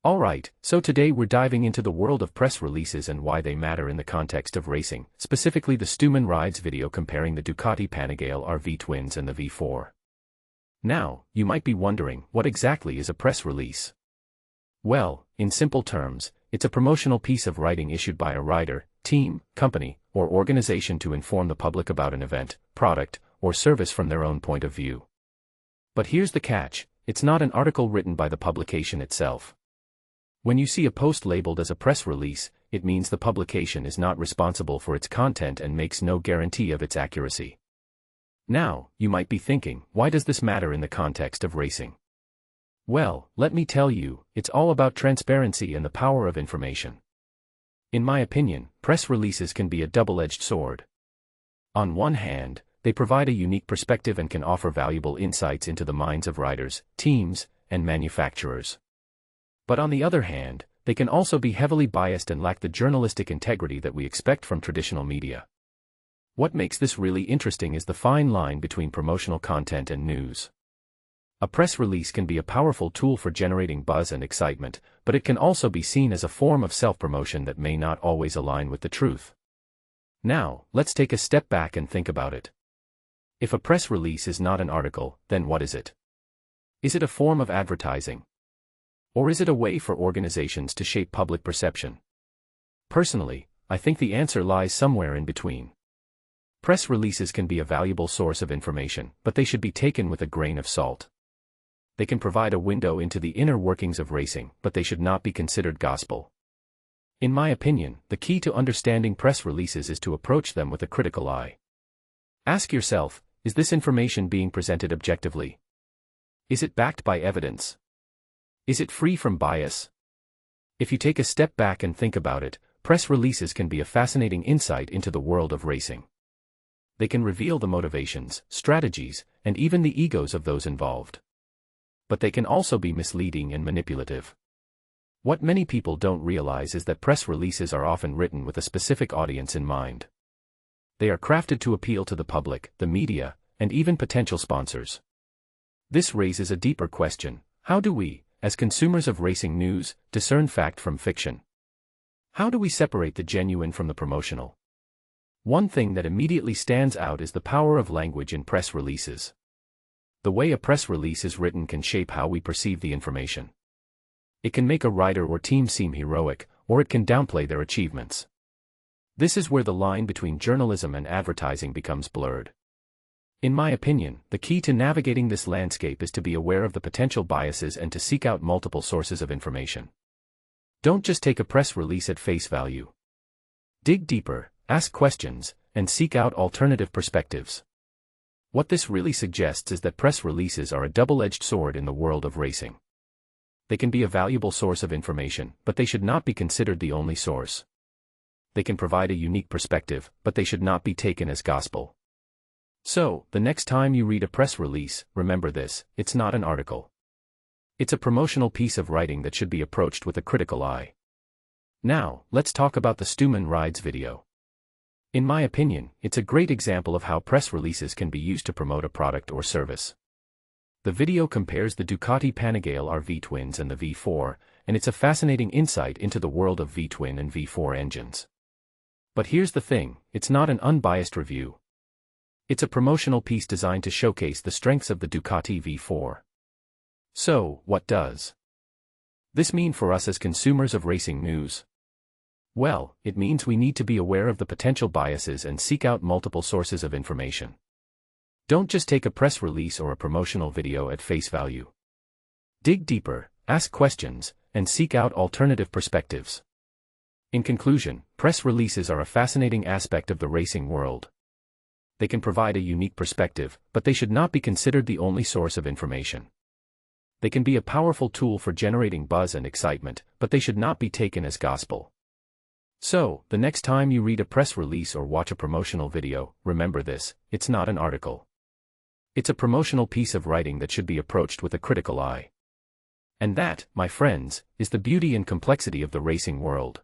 Alright, so today we're diving into the world of press releases and why they matter in the context of racing, specifically the Stuman Rides video comparing the Ducati Panigale R V-twins and the V4. Now, you might be wondering, what exactly is a press release? Well, in simple terms, it's a promotional piece of writing issued by a rider, team, company, or organization to inform the public about an event, product, or service from their own point of view. But here's the catch, it's not an article written by the publication itself. When you see a post labeled as a press release, it means the publication is not responsible for its content and makes no guarantee of its accuracy. Now, you might be thinking, why does this matter in the context of racing? Well, let me tell you, it's all about transparency and the power of information. In my opinion, press releases can be a double-edged sword. On one hand, they provide a unique perspective and can offer valuable insights into the minds of riders, teams, and manufacturers. But on the other hand, they can also be heavily biased and lack the journalistic integrity that we expect from traditional media. What makes this really interesting is the fine line between promotional content and news. A press release can be a powerful tool for generating buzz and excitement, but it can also be seen as a form of self-promotion that may not always align with the truth. Now, let's take a step back and think about it. If a press release is not an article, then what is it? Is it a form of advertising? Or is it a way for organizations to shape public perception? Personally, I think the answer lies somewhere in between. Press releases can be a valuable source of information, but they should be taken with a grain of salt. They can provide a window into the inner workings of racing, but they should not be considered gospel. In my opinion, the key to understanding press releases is to approach them with a critical eye. Ask yourself, is this information being presented objectively? Is it backed by evidence? Is it free from bias? If you take a step back and think about it, press releases can be a fascinating insight into the world of racing. They can reveal the motivations, strategies, and even the egos of those involved. But they can also be misleading and manipulative. What many people don't realize is that press releases are often written with a specific audience in mind. They are crafted to appeal to the public, the media, and even potential sponsors. This raises a deeper question: how do we, as consumers of racing news, discern fact from fiction? How do we separate the genuine from the promotional? One thing that immediately stands out is the power of language in press releases. The way a press release is written can shape how we perceive the information. It can make a rider or team seem heroic, or it can downplay their achievements. This is where the line between journalism and advertising becomes blurred. In my opinion, the key to navigating this landscape is to be aware of the potential biases and to seek out multiple sources of information. Don't just take a press release at face value. Dig deeper, ask questions, and seek out alternative perspectives. What this really suggests is that press releases are a double-edged sword in the world of racing. They can be a valuable source of information, but they should not be considered the only source. They can provide a unique perspective, but they should not be taken as gospel. So, the next time you read a press release, remember this: it's not an article. It's a promotional piece of writing that should be approached with a critical eye. Now, let's talk about the Stuman Rides video. In my opinion, it's a great example of how press releases can be used to promote a product or service. The video compares the Ducati Panigale R V-twins and the V4, and it's a fascinating insight into the world of V-twin and V4 engines. But here's the thing, it's not an unbiased review. It's a promotional piece designed to showcase the strengths of the Ducati V4. So, what does this mean for us as consumers of racing news? Well, it means we need to be aware of the potential biases and seek out multiple sources of information. Don't just take a press release or a promotional video at face value. Dig deeper, ask questions, and seek out alternative perspectives. In conclusion, press releases are a fascinating aspect of the racing world. They can provide a unique perspective, but they should not be considered the only source of information. They can be a powerful tool for generating buzz and excitement, but they should not be taken as gospel. So, the next time you read a press release or watch a promotional video, remember this: it's not an article. It's a promotional piece of writing that should be approached with a critical eye. And that, my friends, is the beauty and complexity of the racing world.